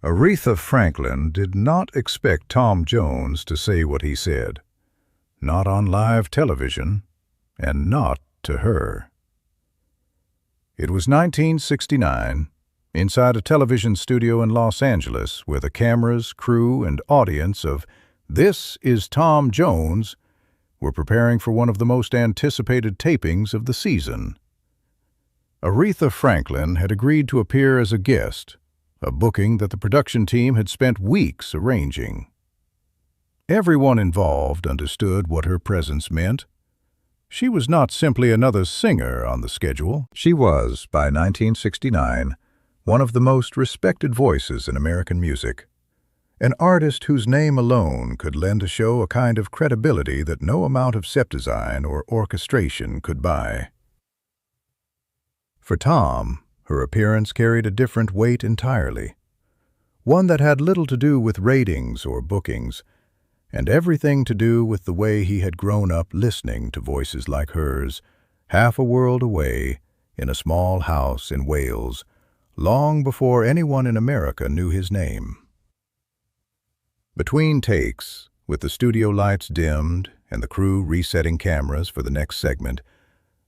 Aretha Franklin did not expect Tom Jones to say what he said. Not on live television, and not to her. It was 1969, inside a television studio in Los Angeles, where the cameras, crew, and audience of This Is Tom Jones were preparing for one of the most anticipated tapings of the season. Aretha Franklin had agreed to appear as a guest, a booking that the production team had spent weeks arranging. Everyone involved understood what her presence meant. She was not simply another singer on the schedule. She was, by 1969, one of the most respected voices in American music. An artist whose name alone could lend a show a kind of credibility that no amount of set design or orchestration could buy. For Tom, her appearance carried a different weight entirely, one that had little to do with ratings or bookings, and everything to do with the way he had grown up listening to voices like hers, half a world away, in a small house in Wales, long before anyone in America knew his name. Between takes, with the studio lights dimmed and the crew resetting cameras for the next segment,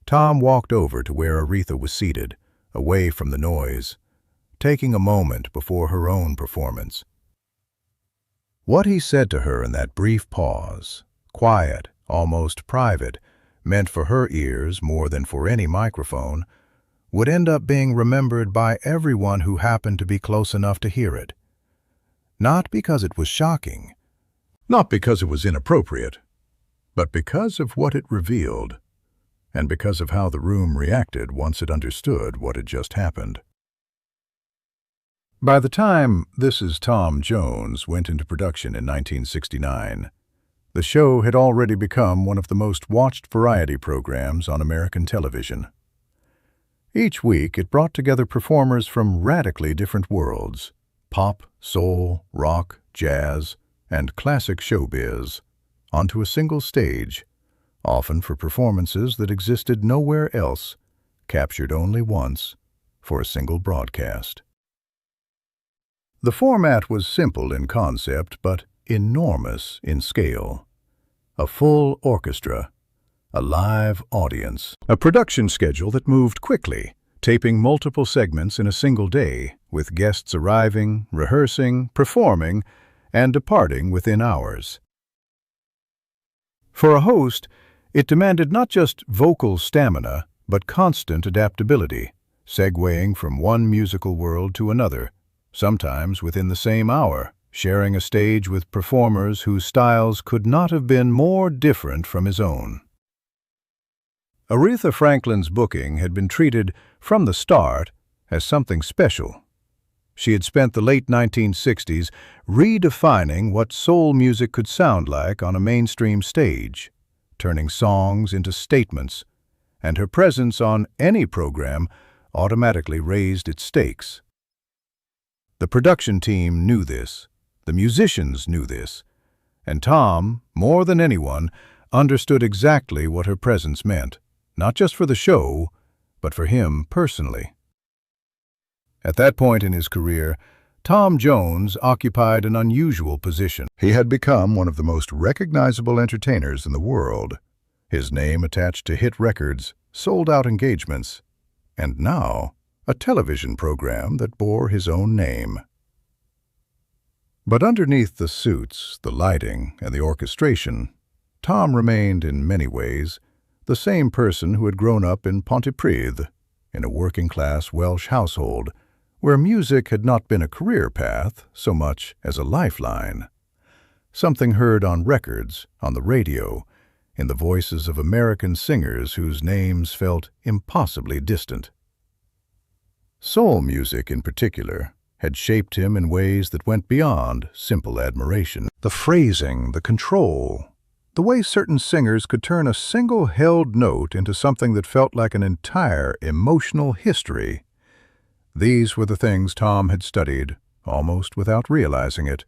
Tom walked over to where Aretha was seated, away from the noise, taking a moment before her own performance. What he said to her in that brief pause, quiet, almost private, meant for her ears more than for any microphone, would end up being remembered by everyone who happened to be close enough to hear it. Not because it was shocking, not because it was inappropriate, but because of what it revealed, and because of how the room reacted once it understood what had just happened. By the time This Is Tom Jones went into production in 1969, the show had already become one of the most watched variety programs on American television. Each week it brought together performers from radically different worlds: pop, soul, rock, jazz, and classic showbiz, onto a single stage, often for performances that existed nowhere else, captured only once, for a single broadcast. The format was simple in concept, but enormous in scale. A full orchestra, a live audience, a production schedule that moved quickly, taping multiple segments in a single day, with guests arriving, rehearsing, performing, and departing within hours. For a host, it demanded not just vocal stamina, but constant adaptability, segueing from one musical world to another, sometimes within the same hour, sharing a stage with performers whose styles could not have been more different from his own. Aretha Franklin's booking had been treated, from the start, as something special. She had spent the late 1960s redefining what soul music could sound like on a mainstream stage, turning songs into statements, and her presence on any program automatically raised its stakes. The production team knew this, the musicians knew this, and Tom, more than anyone, understood exactly what her presence meant, not just for the show, but for him personally. At that point in his career, Tom Jones occupied an unusual position. He had become one of the most recognizable entertainers in the world, his name attached to hit records, sold-out engagements, and now a television program that bore his own name. But underneath the suits, the lighting, and the orchestration, Tom remained, in many ways, the same person who had grown up in Pontypridd, in a working-class Welsh household, where music had not been a career path so much as a lifeline, something heard on records, on the radio, in the voices of American singers whose names felt impossibly distant. Soul music, in particular, had shaped him in ways that went beyond simple admiration. The phrasing, the control, the way certain singers could turn a single held note into something that felt like an entire emotional history. These were the things Tom had studied, almost without realizing it,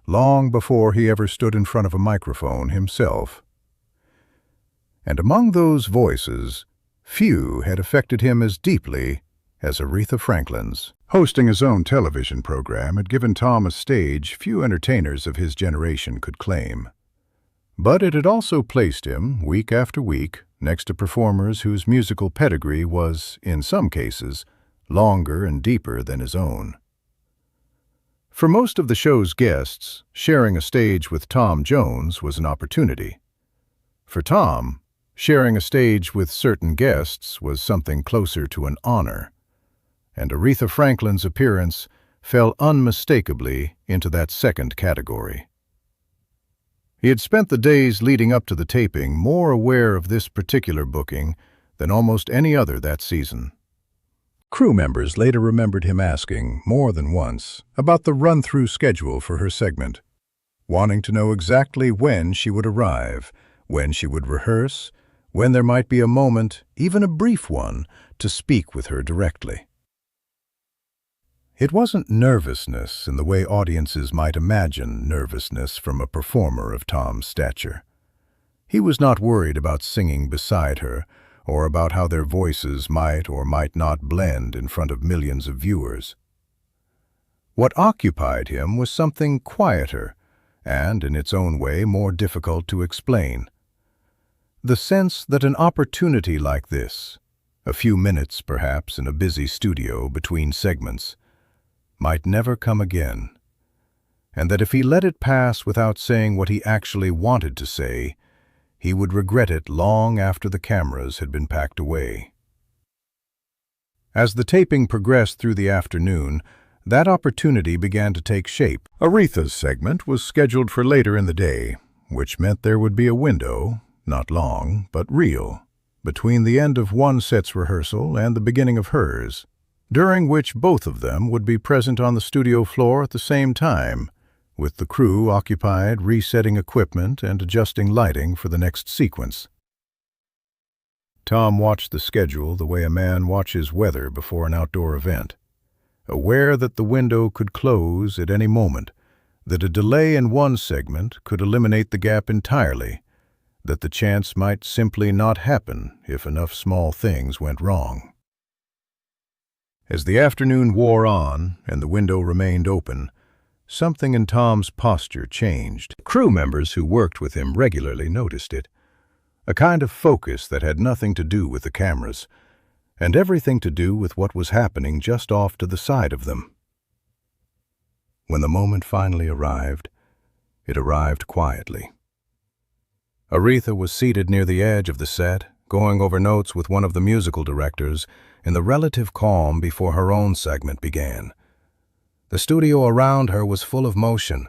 long before he ever stood in front of a microphone himself. And among those voices, few had affected him as deeply as Aretha Franklin's. Hosting his own television program had given Tom a stage few entertainers of his generation could claim. But it had also placed him, week after week, next to performers whose musical pedigree was, in some cases, longer and deeper than his own. For most of the show's guests, sharing a stage with Tom Jones was an opportunity. For Tom, sharing a stage with certain guests was something closer to an honor, and Aretha Franklin's appearance fell unmistakably into that second category. He had spent the days leading up to the taping more aware of this particular booking than almost any other that season. Crew members later remembered him asking, more than once, about the run-through schedule for her segment, wanting to know exactly when she would arrive, when she would rehearse, when there might be a moment, even a brief one, to speak with her directly. It wasn't nervousness in the way audiences might imagine nervousness from a performer of Tom's stature. He was not worried about singing beside her, or about how their voices might or might not blend in front of millions of viewers. What occupied him was something quieter, and, in its own way, more difficult to explain. The sense that an opportunity like this, a few minutes perhaps in a busy studio between segments, might never come again, and that if he let it pass without saying what he actually wanted to say, he would regret it long after the cameras had been packed away. As the taping progressed through the afternoon, that opportunity began to take shape. Aretha's segment was scheduled for later in the day, which meant there would be a window, not long, but real, between the end of one set's rehearsal and the beginning of hers, during which both of them would be present on the studio floor at the same time, with the crew occupied resetting equipment and adjusting lighting for the next sequence. Tom watched the schedule the way a man watches weather before an outdoor event, aware that the window could close at any moment, that a delay in one segment could eliminate the gap entirely, that the chance might simply not happen if enough small things went wrong. As the afternoon wore on and the window remained open, something in Tom's posture changed. Crew members who worked with him regularly noticed it, a kind of focus that had nothing to do with the cameras, and everything to do with what was happening just off to the side of them. When the moment finally arrived, it arrived quietly. Aretha was seated near the edge of the set, going over notes with one of the musical directors in the relative calm before her own segment began. The studio around her was full of motion,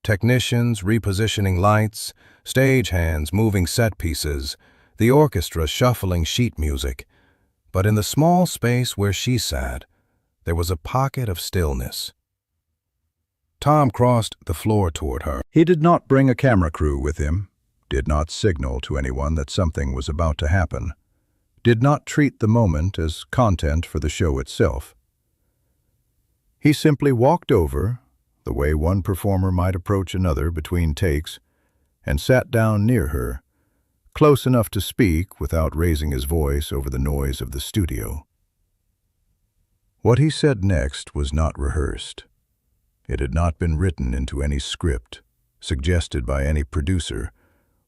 technicians repositioning lights, stagehands moving set pieces, the orchestra shuffling sheet music. But in the small space where she sat, there was a pocket of stillness. Tom crossed the floor toward her. He did not bring a camera crew with him, did not signal to anyone that something was about to happen, did not treat the moment as content for the show itself. He simply walked over, the way one performer might approach another between takes, and sat down near her, close enough to speak without raising his voice over the noise of the studio. What he said next was not rehearsed. It had not been written into any script, suggested by any producer,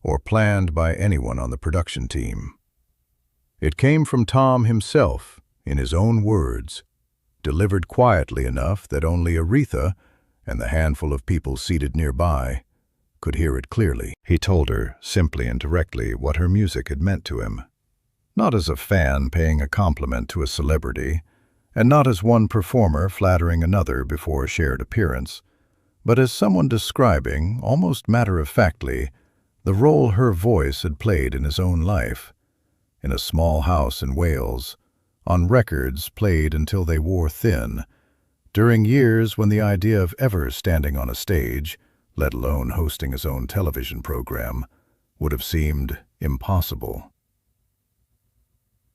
or planned by anyone on the production team. It came from Tom himself, in his own words, delivered quietly enough that only Aretha, and the handful of people seated nearby, could hear it clearly. He told her, simply and directly, what her music had meant to him. Not as a fan paying a compliment to a celebrity, and not as one performer flattering another before a shared appearance, but as someone describing, almost matter-of-factly, the role her voice had played in his own life, in a small house in Wales, on records played until they wore thin, during years when the idea of ever standing on a stage, let alone hosting his own television program, would have seemed impossible.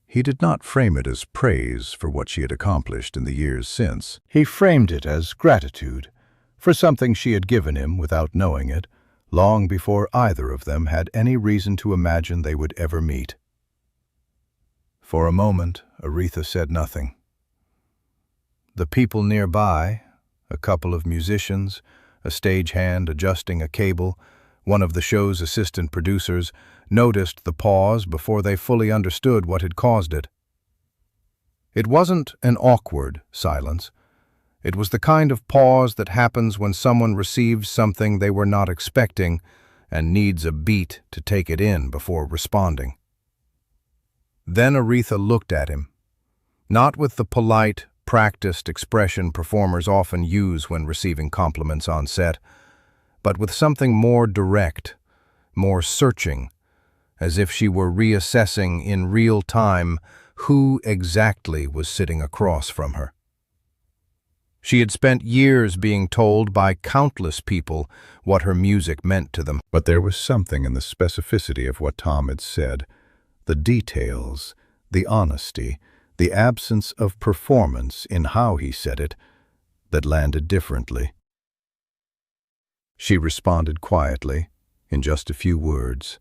He did not frame it as praise for what she had accomplished in the years since. He framed it as gratitude for something she had given him without knowing it, long before either of them had any reason to imagine they would ever meet. For a moment, Aretha said nothing. The people nearby, a couple of musicians, a stagehand adjusting a cable, one of the show's assistant producers, noticed the pause before they fully understood what had caused it. It wasn't an awkward silence. It was the kind of pause that happens when someone receives something they were not expecting and needs a beat to take it in before responding. Then Aretha looked at him, not with the polite, practiced expression performers often use when receiving compliments on set, but with something more direct, more searching, as if she were reassessing in real time who exactly was sitting across from her. She had spent years being told by countless people what her music meant to them. But there was something in the specificity of what Tom had said, the details, the honesty, the absence of performance in how he said it, that landed differently. She responded quietly, in just a few words.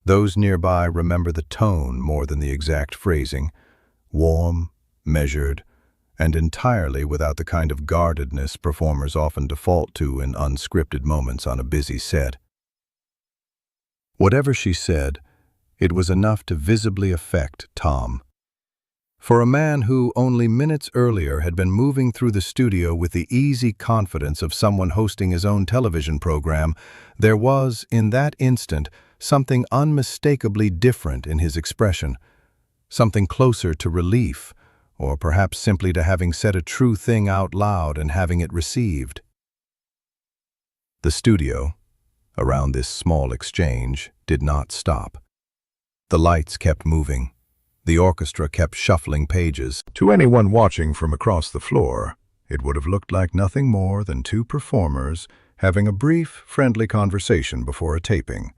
Those nearby remember the tone more than the exact phrasing, warm, measured, and entirely without the kind of guardedness performers often default to in unscripted moments on a busy set. Whatever she said, it was enough to visibly affect Tom. For a man who only minutes earlier had been moving through the studio with the easy confidence of someone hosting his own television program, there was, in that instant, something unmistakably different in his expression, something closer to relief, or perhaps simply to having said a true thing out loud and having it received. The studio, around this small exchange, did not stop. The lights kept moving. The orchestra kept shuffling pages. To anyone watching from across the floor, it would have looked like nothing more than two performers having a brief, friendly conversation before a taping,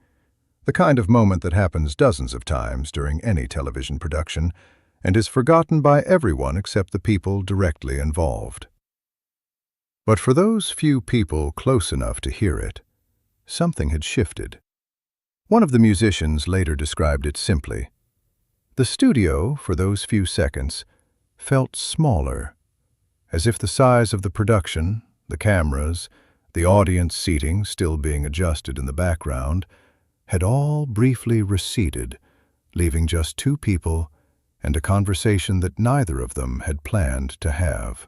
the kind of moment that happens dozens of times during any television production and is forgotten by everyone except the people directly involved. But for those few people close enough to hear it, something had shifted. One of the musicians later described it simply. The studio, for those few seconds, felt smaller, as if the size of the production, the cameras, the audience seating still being adjusted in the background, had all briefly receded, leaving just two people and a conversation that neither of them had planned to have.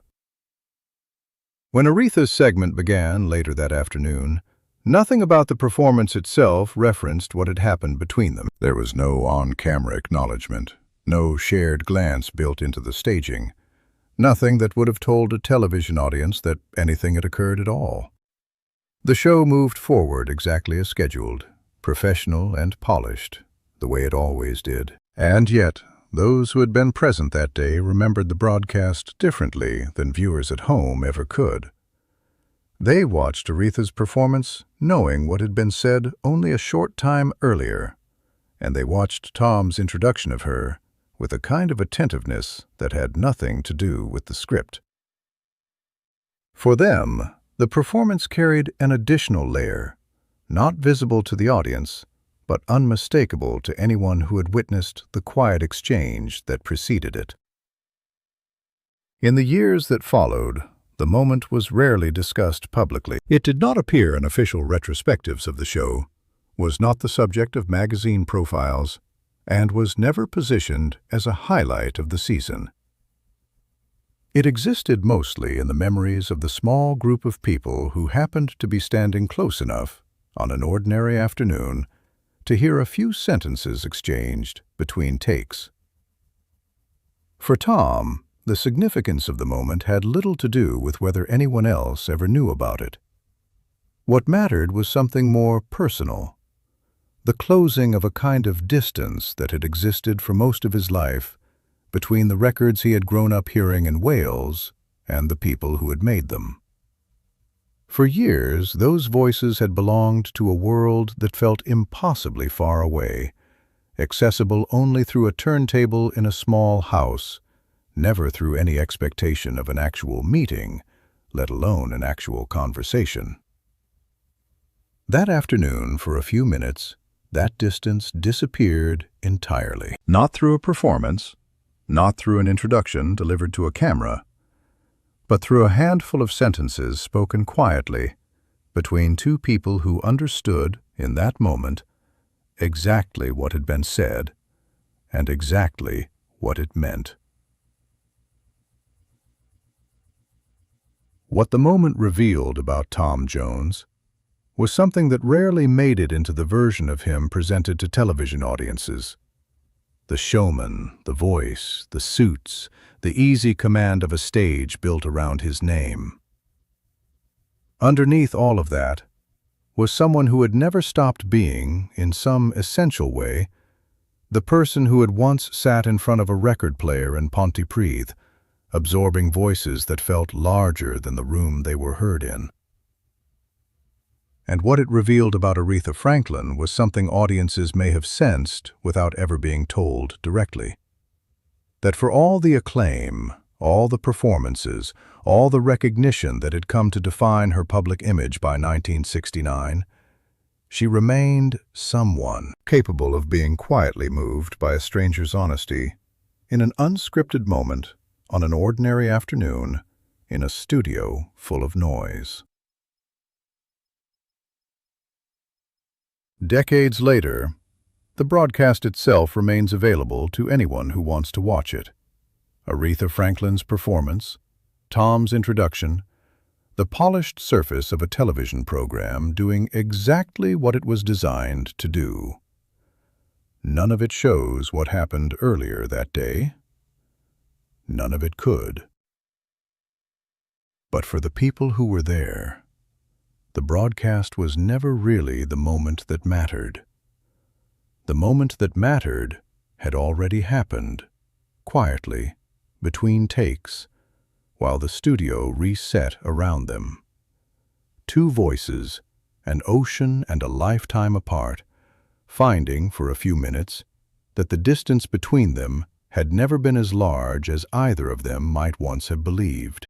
When Aretha's segment began later that afternoon, nothing about the performance itself referenced what had happened between them. There was no on-camera acknowledgement, no shared glance built into the staging, nothing that would have told a television audience that anything had occurred at all. The show moved forward exactly as scheduled, professional and polished, the way it always did. And yet, those who had been present that day remembered the broadcast differently than viewers at home ever could. They watched Aretha's performance knowing what had been said only a short time earlier, and they watched Tom's introduction of her with a kind of attentiveness that had nothing to do with the script. For them, the performance carried an additional layer, not visible to the audience, but unmistakable to anyone who had witnessed the quiet exchange that preceded it. In the years that followed, the moment was rarely discussed publicly. It did not appear in official retrospectives of the show, was not the subject of magazine profiles, and was never positioned as a highlight of the season. It existed mostly in the memories of the small group of people who happened to be standing close enough, on an ordinary afternoon, to hear a few sentences exchanged between takes. For Tom, the significance of the moment had little to do with whether anyone else ever knew about it. What mattered was something more personal, the closing of a kind of distance that had existed for most of his life between the records he had grown up hearing in Wales and the people who had made them. For years, those voices had belonged to a world that felt impossibly far away, accessible only through a turntable in a small house, never through any expectation of an actual meeting, let alone an actual conversation. That afternoon, for a few minutes, that distance disappeared entirely. Not through a performance, not through an introduction delivered to a camera, but through a handful of sentences spoken quietly between two people who understood, in that moment, exactly what had been said and exactly what it meant. What the moment revealed about Tom Jones was something that rarely made it into the version of him presented to television audiences. The showman, the voice, the suits, the easy command of a stage built around his name. Underneath all of that was someone who had never stopped being, in some essential way, the person who had once sat in front of a record player in Pontypridd, absorbing voices that felt larger than the room they were heard in. And what it revealed about Aretha Franklin was something audiences may have sensed without ever being told directly. That for all the acclaim, all the performances, all the recognition that had come to define her public image by 1969, she remained someone capable of being quietly moved by a stranger's honesty in an unscripted moment on an ordinary afternoon in a studio full of noise. Decades later, the broadcast itself remains available to anyone who wants to watch it. Aretha Franklin's performance, Tom's introduction, the polished surface of a television program doing exactly what it was designed to do. None of it shows what happened earlier that day. None of it could. But for the people who were there, the broadcast was never really the moment that mattered. The moment that mattered had already happened, quietly, between takes, while the studio reset around them. Two voices, an ocean and a lifetime apart, finding, for a few minutes, that the distance between them had never been as large as either of them might once have believed.